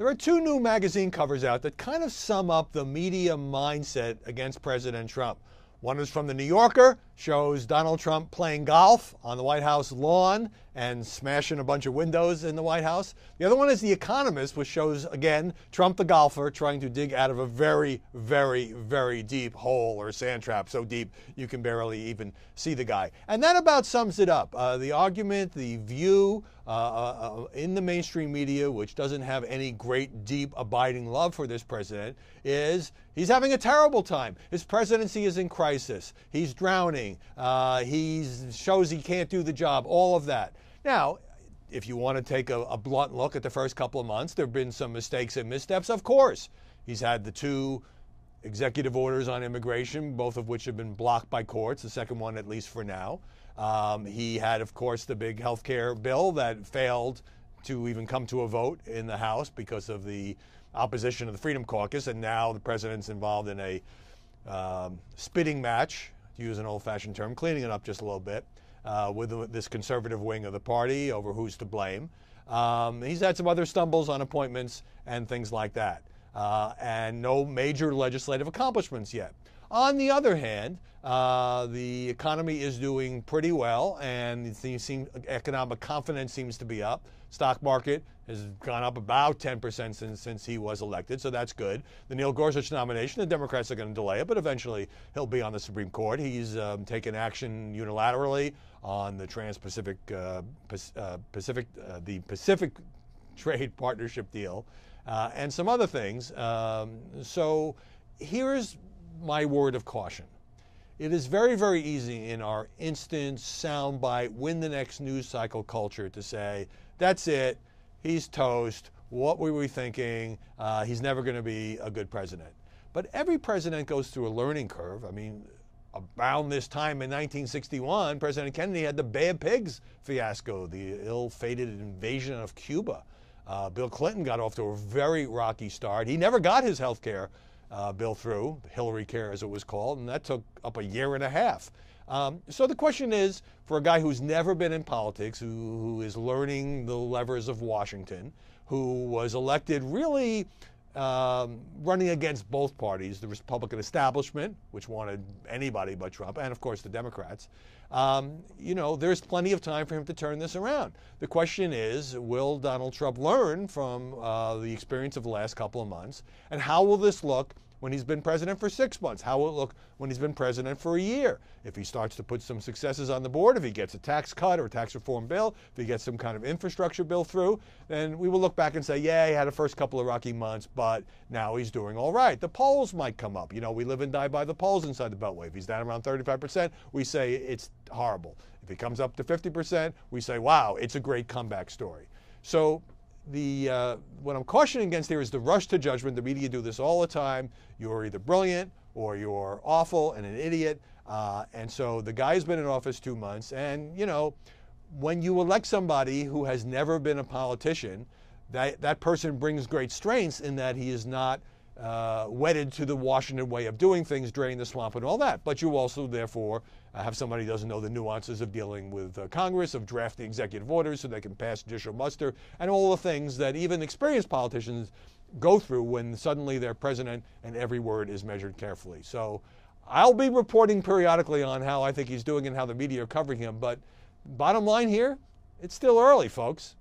There are two new magazine covers out that kind of sum up the media mindset against President Trump. One is from The New Yorker, shows Donald Trump playing golf on the White House lawn and smashing a bunch of windows in the White House. The other one is The Economist, which shows, again, Trump the golfer trying to dig out of a very, very, very deep hole or sand trap, so deep you can barely even see the guy. And that about sums it up. The argument, the view in the mainstream media, which doesn't have any great, deep, abiding love for this president, is he's having a terrible time. His presidency is in crisis. He's drowning. He shows he can't do the job, all of that. Now, if you want to take a blunt look at the first couple of months, there have been some mistakes and missteps, of course. He's had the two executive orders on immigration, both of which have been blocked by courts, the second one at least for now. He had, of course, the big health care bill that failed to even come to a vote in the House because of the opposition of the Freedom Caucus, and now the president's involved in a spitting match, to use an old-fashioned term, cleaning it up just a little bit, with this conservative wing of the party over who's to blame. He's had some other stumbles on appointments and things like that, and no major legislative accomplishments yet. On the other hand, the economy is doing pretty well, and economic confidence seems to be up. Stock market has gone up about 10% since he was elected, so that's good. The Neil Gorsuch nomination, the Democrats are going to delay it, but eventually he'll be on the Supreme Court. He's taken action unilaterally on the Trans-Pacific, the Pacific Trade Partnership deal, and some other things. So here's my word of caution. It is very, very easy in our instant soundbite, win the next news cycle culture to say, that's it, he's toast, what were we thinking, he's never going to be a good president. But every president goes through a learning curve. I mean, around this time in 1961, President Kennedy had the Bad Pigs fiasco, the ill-fated invasion of Cuba. Bill Clinton got off to a very rocky start. He never got his health care bill through, Hillary Care as it was called, and that took up a year and a half. So the question is, for a guy who's never been in politics, who is learning the levers of Washington, who was elected really running against both parties, the Republican establishment, which wanted anybody but Trump, and of course the Democrats, you know, there's plenty of time for him to turn this around. The question is, will Donald Trump learn from the experience of the last couple of months, and how will this look when he's been president for 6 months? How will it look when he's been president for a year? If he starts to put some successes on the board, if he gets a tax cut or a tax reform bill, if he gets some kind of infrastructure bill through, then we will look back and say, yeah, he had a first couple of rocky months, but now he's doing all right. The polls might come up. You know, we live and die by the polls inside the Beltway. If he's down around 35%, we say it's horrible. If he comes up to 50%, we say, wow, it's a great comeback story. So what I'm cautioning against here is the rush to judgment. The media do this all the time. You're either brilliant or you're awful and an idiot. And so the guy's been in office 2 months. And, you know, when you elect somebody who has never been a politician, that person brings great strengths in that he is not wedded to the Washington way of doing things, drain the swamp and all that. But you also, therefore, have somebody who doesn't know the nuances of dealing with Congress, of drafting executive orders so they can pass judicial muster, and all the things that even experienced politicians go through when suddenly they're president and every word is measured carefully. So I'll be reporting periodically on how I think he's doing and how the media are covering him. But bottom line here, it's still early, folks.